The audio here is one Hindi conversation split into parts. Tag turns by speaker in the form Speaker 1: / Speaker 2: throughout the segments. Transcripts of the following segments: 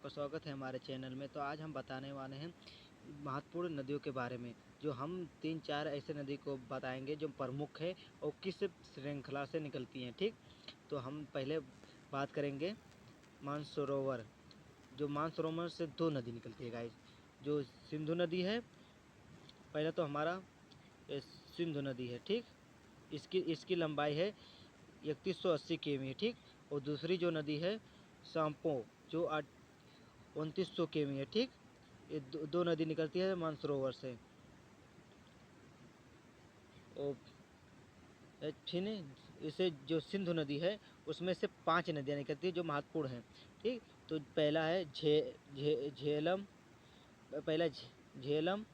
Speaker 1: आपका स्वागत है हमारे चैनल में। तो आज हम बताने वाले हैं महत्वपूर्ण नदियों के बारे में, जो हम 3-4 ऐसे नदी को बताएंगे जो प्रमुख है और किस श्रृंखला से निकलती हैं। ठीक, तो हम पहले बात करेंगे मानसरोवर। जो मानसरोवर से 2 नदी निकलती है गाइस, जो सिंधु नदी है। पहले तो हमारा सिंधु नदी है। ठीक, इसकी लंबाई है 3180 किमी। ठीक, और दूसरी जो नदी है सांपो, जो 2900 किमी है। ठीक, ये दो नदी निकलती है मानसरोवर से। और फिर इसे जो सिंधु नदी है उसमें से 5 नदियाँ निकलती है जो महत्वपूर्ण हैं। ठीक, तो पहला है झेलम, पहला झेलम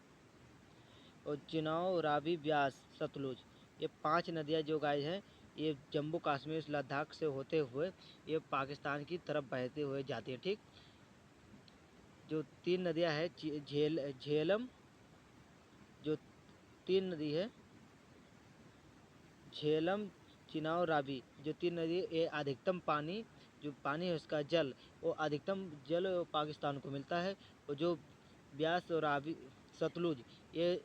Speaker 1: और चिनाव, रावी, ब्यास, सतलुज। ये 5 नदियाँ जो गाय हैं, ये जम्मू कश्मीर लद्दाख से होते हुए ये पाकिस्तान की तरफ बहते हुए जाती है। ठीक, जो 3 नदियाँ हैं झेलम, जो 3 नदी है झेलम, चिनाव, रावी, जो 3 नदी, ये अधिकतम पानी, जो पानी है उसका जल, वो अधिकतम जल पाकिस्तान को मिलता है। और जो ब्यास और रावी, सतलुज, ये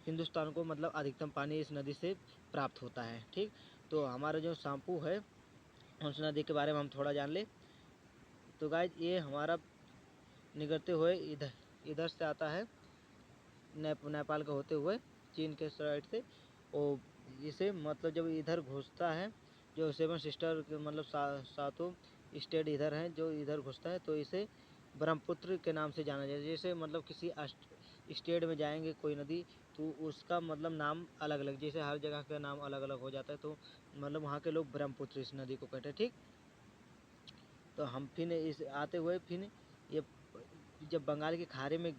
Speaker 1: हिंदुस्तान को मतलब अधिकतम पानी इस नदी से प्राप्त होता है। ठीक, तो हमारा जो सांपू है उस नदी के बारे में हम थोड़ा जान ले। तो गाइज ये हमारा निकलते हुए इधर से आता है, नेपाल का होते हुए चीन के साइड से। और इसे मतलब जब इधर घुसता है, जो 7 सिस्टर के मतलब सातों स्टेट इधर हैं, जो इधर घुसता है तो इसे ब्रह्मपुत्र के नाम से जाना जाता है। जैसे मतलब किसी स्टेट में जाएंगे कोई नदी, तो उसका मतलब नाम अलग अलग, जैसे हर जगह का नाम अलग अलग हो जाता है, तो मतलब वहाँ के लोग ब्रह्मपुत्र इस नदी को कहते हैं। ठीक, तो हम फिर इस आते हुए फिर ये जब बंगाल की खाड़ी में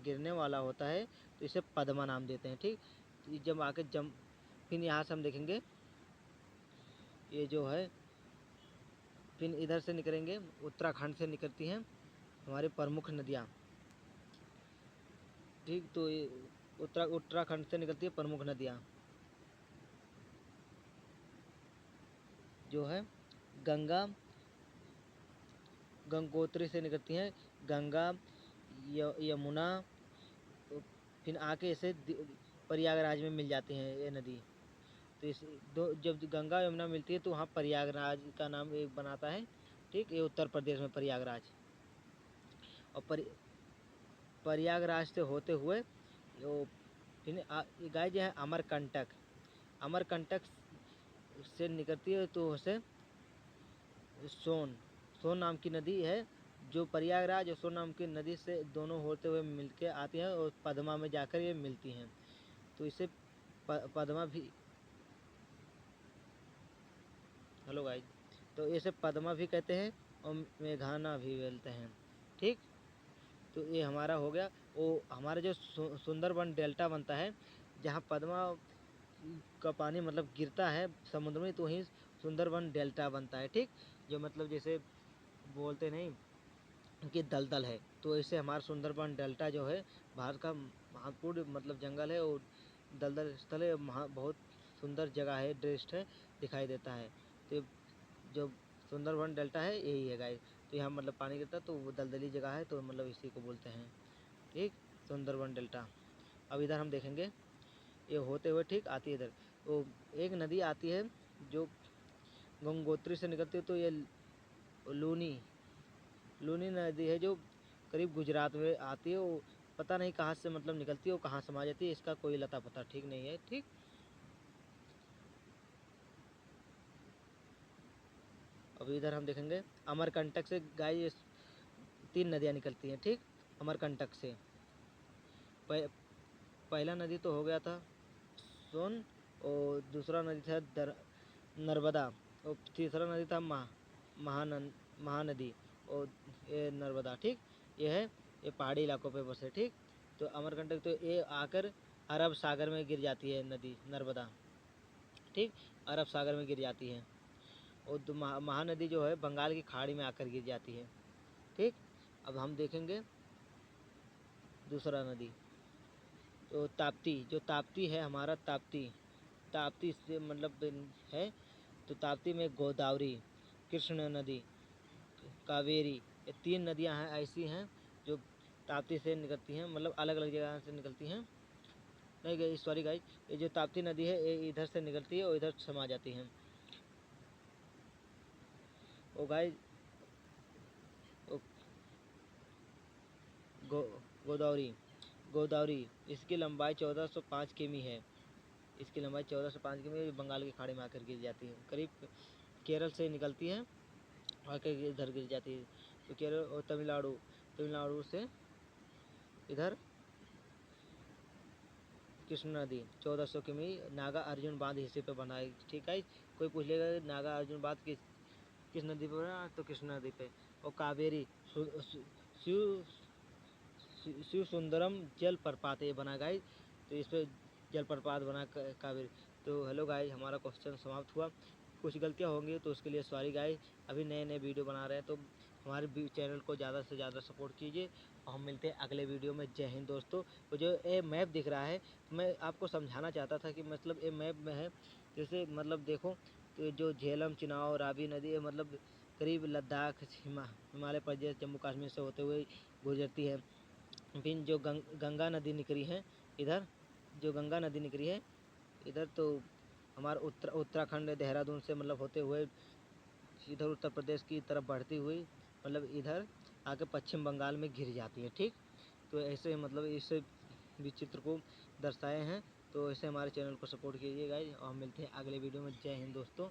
Speaker 1: गिरने वाला होता है तो इसे पद्मा नाम देते हैं। ठीक, तो ये जब आके फिर यहाँ से हम देखेंगे ये जो है, फिर इधर से निकलेंगे, उत्तराखंड से निकलती हैं हमारी प्रमुख नदियाँ। ठीक, तो ये उत्तराखंड से निकलती है प्रमुख नदियाँ, जो है गंगा, गंगोत्री से निकलती हैं गंगा, यमुना, तो फिर आके इसे प्रयागराज में मिल जाती हैं ये नदी। तो इस दो जब गंगा यमुना मिलती है तो वहाँ प्रयागराज का नाम एक बनाता है। ठीक, ये उत्तर प्रदेश में प्रयागराज। और प्रयागराज से होते हुए वो फिर ये गाय जो है अमरकंटक, अमरकंटक से निकलती है, तो उसे सोन नाम की नदी है, जो प्रयागराज और सोन नाम की नदी से दोनों होते हुए मिलके आती हैं और पद्मा में जाकर ये मिलती हैं। तो इसे पद्मा भी, हेलो गाइस, तो इसे पद्मा भी कहते हैं और मेघाना भी बोलते हैं। ठीक, तो ये हमारा हो गया। वो हमारा जो सुंदरबन डेल्टा बनता है, जहाँ पद्मा का पानी मतलब गिरता है समुद्र में, तो वहीं सुंदरबन डेल्टा बनता है। ठीक, जो मतलब जैसे बोलते नहीं कि दलदल है, तो ऐसे हमारा सुंदरबन डेल्टा जो है भारत का महत्वपूर्ण मतलब जंगल है और दलदल स्थल है। बहुत सुंदर जगह है, दृष्ट है, दिखाई देता है। तो जो सुंदरबन डेल्टा है यही है गाइस। तो यहाँ मतलब पानी गिरता है तो वो दलदली जगह है, तो मतलब इसी को बोलते हैं। ठीक, सुंदरबन डेल्टा। अब इधर हम देखेंगे, ये होते हुए ठीक आती है इधर, तो एक नदी आती है जो गंगोत्री से निकलती है, तो ये लूनी लूनी नदी है, जो करीब गुजरात में आती है। वो पता नहीं कहाँ से मतलब निकलती है, वो कहाँ समा जाती है, इसका कोई लता पता ठीक नहीं है। ठीक, अब इधर हम देखेंगे अमरकंटक से गाय 3 नदियाँ निकलती हैं। ठीक, अमरकंटक से पहला नदी तो हो गया था सोन, और दूसरा नदी था नर्मदा, और तीसरा नदी था महानदी, और ये नर्मदा। ठीक, ये है, ये पहाड़ी इलाकों पे बसे। ठीक, तो अमरकंटक तो ये आकर अरब सागर में गिर जाती है नदी नर्मदा। ठीक, अरब सागर में गिर जाती है। और महानदी जो है बंगाल की खाड़ी में आकर गिर जाती है। ठीक, अब हम देखेंगे दूसरा नदी, तो ताप्ती, जो ताप्ती है हमारा ताप्ती से मतलब है, तो ताप्ती में गोदावरी, कृष्ण नदी, कावेरी, ये 3 नदियाँ हैं ऐसी हैं जो ताप्ती से निकलती हैं, मतलब अलग अलग जगह से निकलती हैं। नहीं गई, सॉरी गाइज, ये जो ताप्ती नदी है ये इधर से निकलती है और इधर समा जाती है। ओ गाइज, गो गोदावरी, गोदावरी इसकी लंबाई 1405 किमी है। इसकी लंबाई 1405 किमी, बंगाल की खाड़ी में आकर गिर जाती है। करीब केरल से निकलती है आकर इधर गिर जाती है। तो केरल और तमिलनाडु, तमिलनाडु से इधर कृष्णा नदी 1400 किमी नागा अर्जुन बांध हिस्से पे बना है। ठीक है, कोई पूछ लेगा नागा अर्जुन बांध किस नदी पे बना, तो कृष्णा नदी पे। और कावेरी शिव शिव सुंदरम जल प्रपात ये बना गाइज, तो इस पर जल प्रपात बना कावेरी। तो हेलो गाइज, हमारा क्वेश्चन समाप्त हुआ। कुछ गलतियाँ होंगी तो उसके लिए सॉरी गाइज। अभी नए नए वीडियो बना रहे हैं तो हमारे चैनल को ज़्यादा से ज़्यादा सपोर्ट कीजिए और हम मिलते हैं अगले वीडियो में। जय हिंद दोस्तों। तो जो ये मैप दिख रहा है, मैं आपको समझाना चाहता था कि मतलब ये मैप में है, जैसे मतलब देखो तो जो झेलम, चिनाव, रावी नदी है, मतलब करीब लद्दाख, हिमालय प्रदेश, जम्मू कश्मीर से होते हुए गुजरती है। फिर जो गंगा नदी निकली है इधर, जो गंगा नदी निकली है इधर, तो हमारा उत्तराखंड देहरादून से मतलब होते हुए इधर उत्तर प्रदेश की तरफ बढ़ती हुई मतलब इधर आके पश्चिम बंगाल में घिर जाती है। ठीक, तो ऐसे मतलब इस विचित्र को दर्शाए हैं। तो ऐसे हमारे चैनल को सपोर्ट कीजिए गाइस और हम मिलते हैं अगले वीडियो में। जय हिंद दोस्तों।